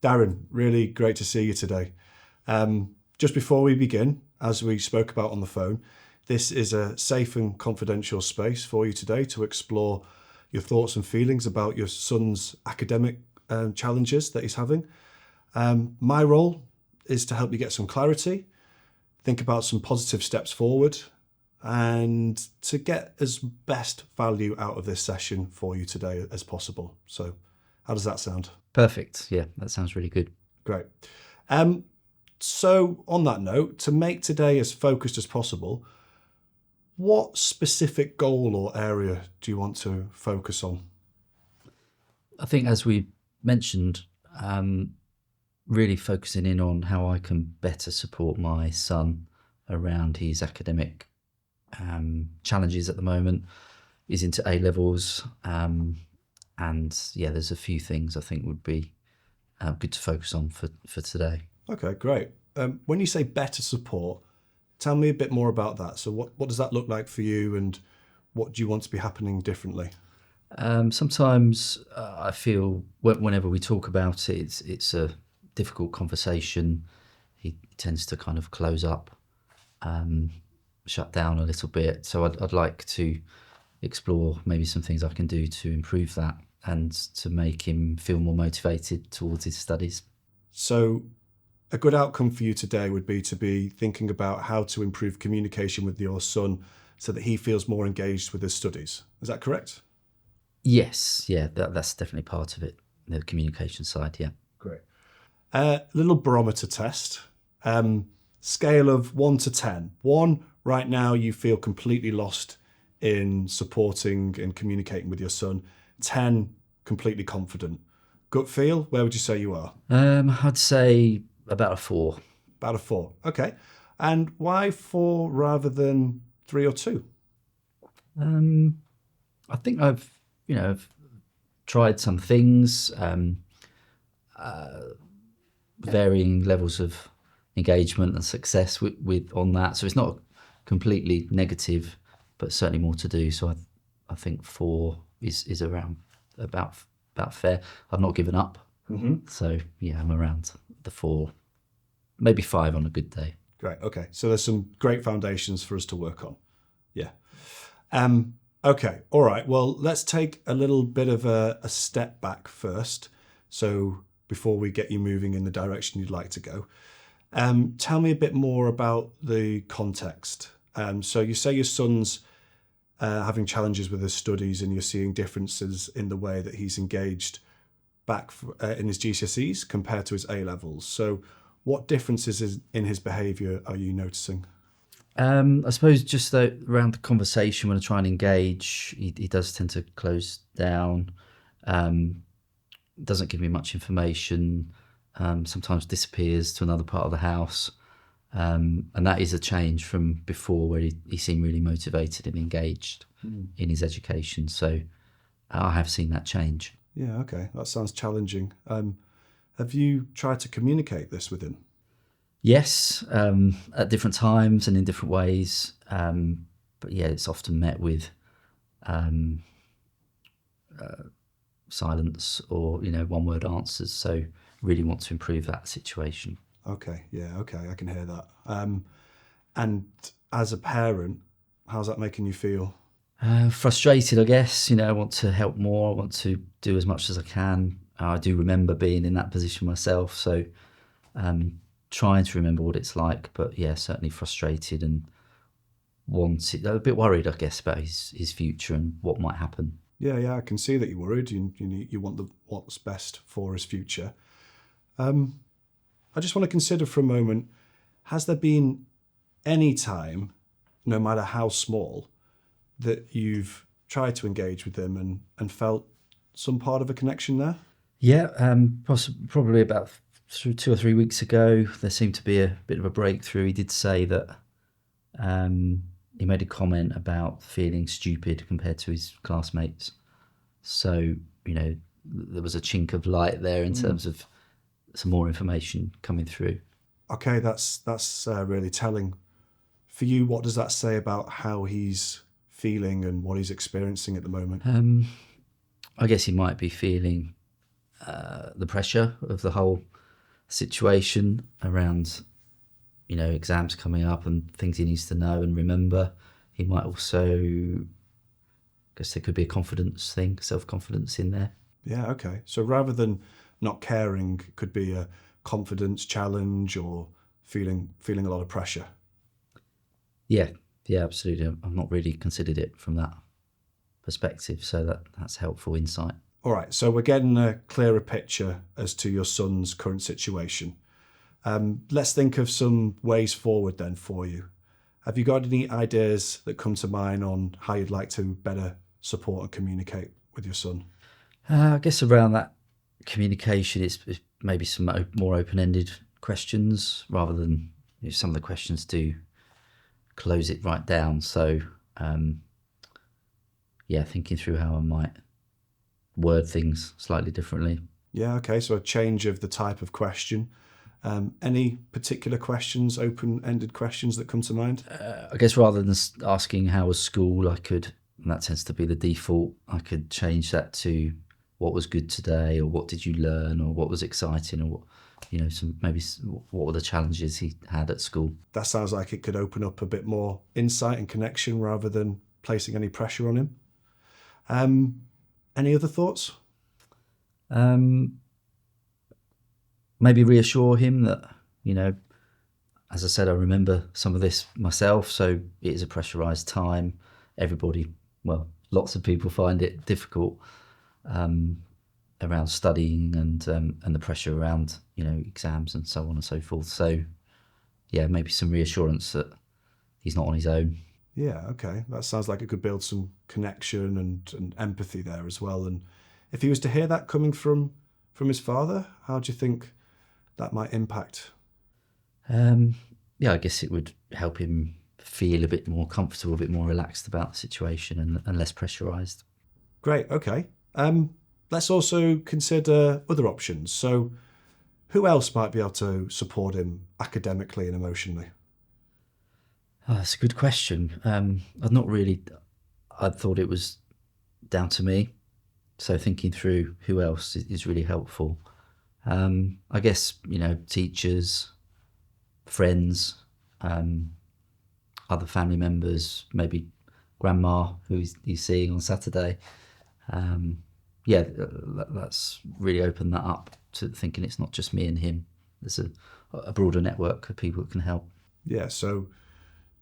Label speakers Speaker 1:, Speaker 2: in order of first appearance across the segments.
Speaker 1: Darren, really great to see you today. Just before we begin, as we spoke about on the phone, this is a safe and confidential space for you today to explore your thoughts and feelings about your son's academic challenges that he's having. My role is to help you get some clarity, think about some positive steps forward, and to get as best value out of this session for you today as possible. So how does that sound?
Speaker 2: Perfect. Yeah, that sounds really good.
Speaker 1: Great. So on that note, to make today as focused as possible, what specific goal or area do you want to focus on?
Speaker 2: I think, as we mentioned, really focusing in on how I can better support my son around his academic challenges at the moment. He's into A-levels, and yeah, there's a few things I think would be good to focus on for today.
Speaker 1: Okay, great. When you say better support, tell me a bit more about that. So what does that look like for you, and what do you want to be happening differently?
Speaker 2: Sometimes I feel whenever we talk about it, it's a difficult conversation. He tends to kind of close up, shut down a little bit. So I'd like to explore maybe some things I can do to improve that and to make him feel more motivated towards his studies.
Speaker 1: So a good outcome for you today would be to be thinking about how to improve communication with your son so that he feels more engaged with his studies. Is that correct?
Speaker 2: Yes, yeah, that's definitely part of it, the communication side, yeah.
Speaker 1: Great. Little barometer test. Scale of 1 to 10. 1, right now you feel completely lost in supporting and communicating with your son. 10, completely confident. Gut feel, where would you say you are?
Speaker 2: I'd say about a 4.
Speaker 1: About a 4. Okay. And why 4 rather than 3 or 2?
Speaker 2: I think I've tried some things, varying levels of engagement and success with on that. So it's not completely negative, but certainly more to do. So I think 4 is around about fair. I've not given up.
Speaker 1: Mm-hmm.
Speaker 2: So yeah, I'm around the 4, maybe 5 on a good day.
Speaker 1: Great. Okay. So there's some great foundations for us to work on. Yeah. Okay. All right. Well, let's take a little bit of a step back first. So before we get you moving in the direction you'd like to go, tell me a bit more about the context. So you say your son's having challenges with his studies, and you're seeing differences in the way that he's engaged back in his GCSEs compared to his A-levels. So what differences in his behaviour are you noticing?
Speaker 2: I suppose just around the conversation, when I try and engage, he does tend to close down, doesn't give me much information, sometimes disappears to another part of the house. And that is a change from before, where he seemed really motivated and engaged in his education. So I have seen that change.
Speaker 1: Yeah, okay. That sounds challenging. Have you tried to communicate this with him?
Speaker 2: Yes, at different times and in different ways. But yeah, it's often met with silence or, one-word answers. So really want to improve that situation.
Speaker 1: Okay, yeah, okay, I can hear that. And as a parent, how's that making you feel?
Speaker 2: Frustrated, I guess. I want to help more. I want to do as much as I can. I do remember being in that position myself. So trying to remember what it's like, but yeah, certainly frustrated and a bit worried, I guess, about his future and what might happen.
Speaker 1: Yeah, I can see that you're worried. You want what's best for his future. I just want to consider for a moment, has there been any time, no matter how small, that you've tried to engage with him and felt some part of a connection there?
Speaker 2: Yeah, probably about 2 or 3 weeks ago, there seemed to be a bit of a breakthrough. He did say that he made a comment about feeling stupid compared to his classmates. So, there was a chink of light there in terms of some more information coming through.
Speaker 1: Okay, that's really telling. For you, what does that say about how he's feeling and what he's experiencing at the moment?
Speaker 2: I guess he might be feeling the pressure of the whole situation around, exams coming up and things he needs to know and remember. He might also, I guess there could be a confidence thing, self-confidence in there.
Speaker 1: Yeah, okay. So rather than not caring, it could be a confidence challenge or feeling a lot of pressure.
Speaker 2: Yeah, absolutely. I've not really considered it from that perspective, so that's helpful insight.
Speaker 1: All right, so we're getting a clearer picture as to your son's current situation. Let's think of some ways forward then for you. Have you got any ideas that come to mind on how you'd like to better support and communicate with your son?
Speaker 2: I guess around that communication, it's maybe some more open-ended questions rather than some of the questions do close it right down. So, thinking through how I might word things slightly differently.
Speaker 1: Yeah, okay, so a change of the type of question. Any particular questions, open-ended questions that come to mind?
Speaker 2: I guess rather than asking how was school, and that tends to be the default, I could change that to what was good today, or what did you learn, or what was exciting, or what were the challenges he had at school.
Speaker 1: That sounds like it could open up a bit more insight and connection rather than placing any pressure on him. Any other thoughts?
Speaker 2: Maybe reassure him that, as I said, I remember some of this myself, so it is a pressurised time. Lots of people find it difficult around studying and the pressure around, exams and so on and so forth. So, maybe some reassurance that he's not on his own.
Speaker 1: Yeah, okay. That sounds like it could build some connection and empathy there as well. And if he was to hear that coming from his father, how do you think that might impact?
Speaker 2: I guess it would help him feel a bit more comfortable, a bit more relaxed about the situation and less pressurised.
Speaker 1: Great, okay. Let's also consider other options. So who else might be able to support him academically and emotionally?
Speaker 2: Oh, that's a good question. I thought it was down to me. So thinking through who else is really helpful. I guess, teachers, friends, other family members, maybe grandma who he's seeing on Saturday. That's really opened that up to thinking it's not just me and him. There's a broader network of people that can help.
Speaker 1: Yeah, so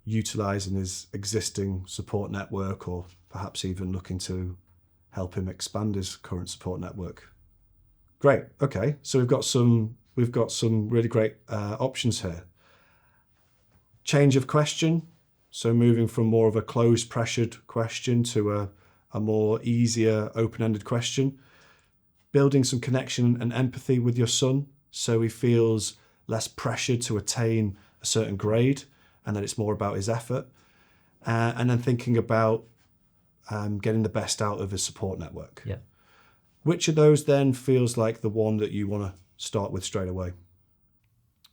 Speaker 1: utilising his existing support network, or perhaps even looking to help him expand his current support network. Great. Okay, so we've got some really great options here. Change of question, so moving from more of a closed, pressured question to a more easier, open-ended question. Building some connection and empathy with your son, so he feels less pressured to attain a certain grade, and then it's more about his effort. And then thinking about getting the best out of his support network.
Speaker 2: Yeah.
Speaker 1: Which of those then feels like the one that you want to start with straight away?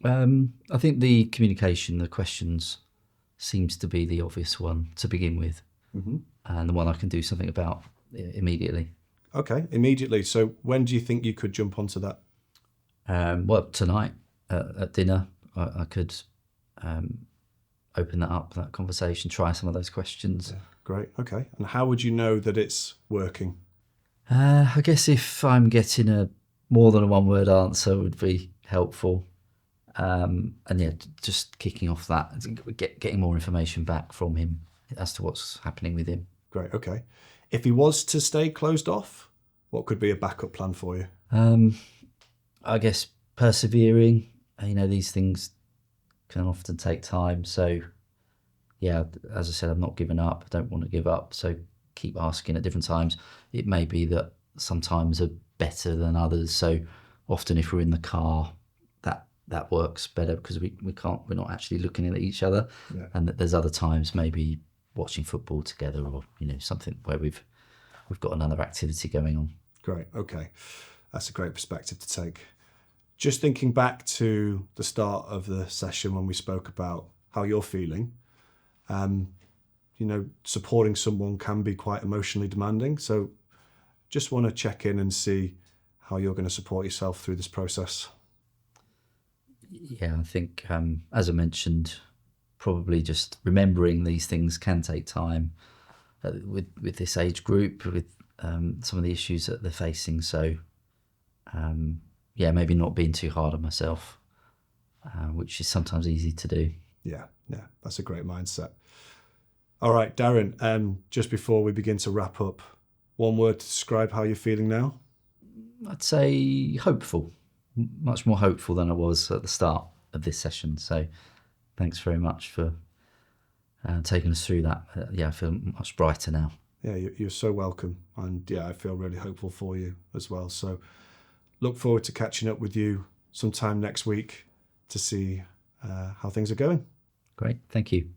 Speaker 2: I think the communication, the questions, seems to be the obvious one to begin with, and the one I can do something about immediately.
Speaker 1: Okay, immediately. So when do you think you could jump onto that?
Speaker 2: Tonight at dinner, I could open that up, that conversation, try some of those questions.
Speaker 1: Yeah, great. Okay. And how would you know that it's working?
Speaker 2: I guess if I'm getting a more than a one-word answer would be helpful. Just kicking off that, getting more information back from him as to what's happening with him.
Speaker 1: Great. Okay. If he was to stay closed off, what could be a backup plan for you?
Speaker 2: I guess persevering. These things can often take time. So, as I said, I'm not giving up. I don't want to give up. So keep asking at different times. It may be that some times are better than others. So often if we're in the car, that works better because we're not actually looking at each other. Yeah. And that there's other times maybe watching football together or, something where we've got another activity going on.
Speaker 1: Great. Okay. That's a great perspective to take. Just thinking back to the start of the session when we spoke about how you're feeling, supporting someone can be quite emotionally demanding. So just want to check in and see how you're going to support yourself through this process.
Speaker 2: Yeah, I think, as I mentioned, probably just remembering these things can take time with this age group, with some of the issues that they're facing. So, maybe not being too hard on myself, which is sometimes easy to do.
Speaker 1: Yeah, that's a great mindset. All right, Darren, just before we begin to wrap up, one word to describe how you're feeling now?
Speaker 2: I'd say hopeful, much more hopeful than I was at the start of this session. So thanks very much for taking us through that. I feel much brighter now.
Speaker 1: Yeah, you're so welcome. And I feel really hopeful for you as well. So look forward to catching up with you sometime next week to see how things are going.
Speaker 2: Great. Thank you.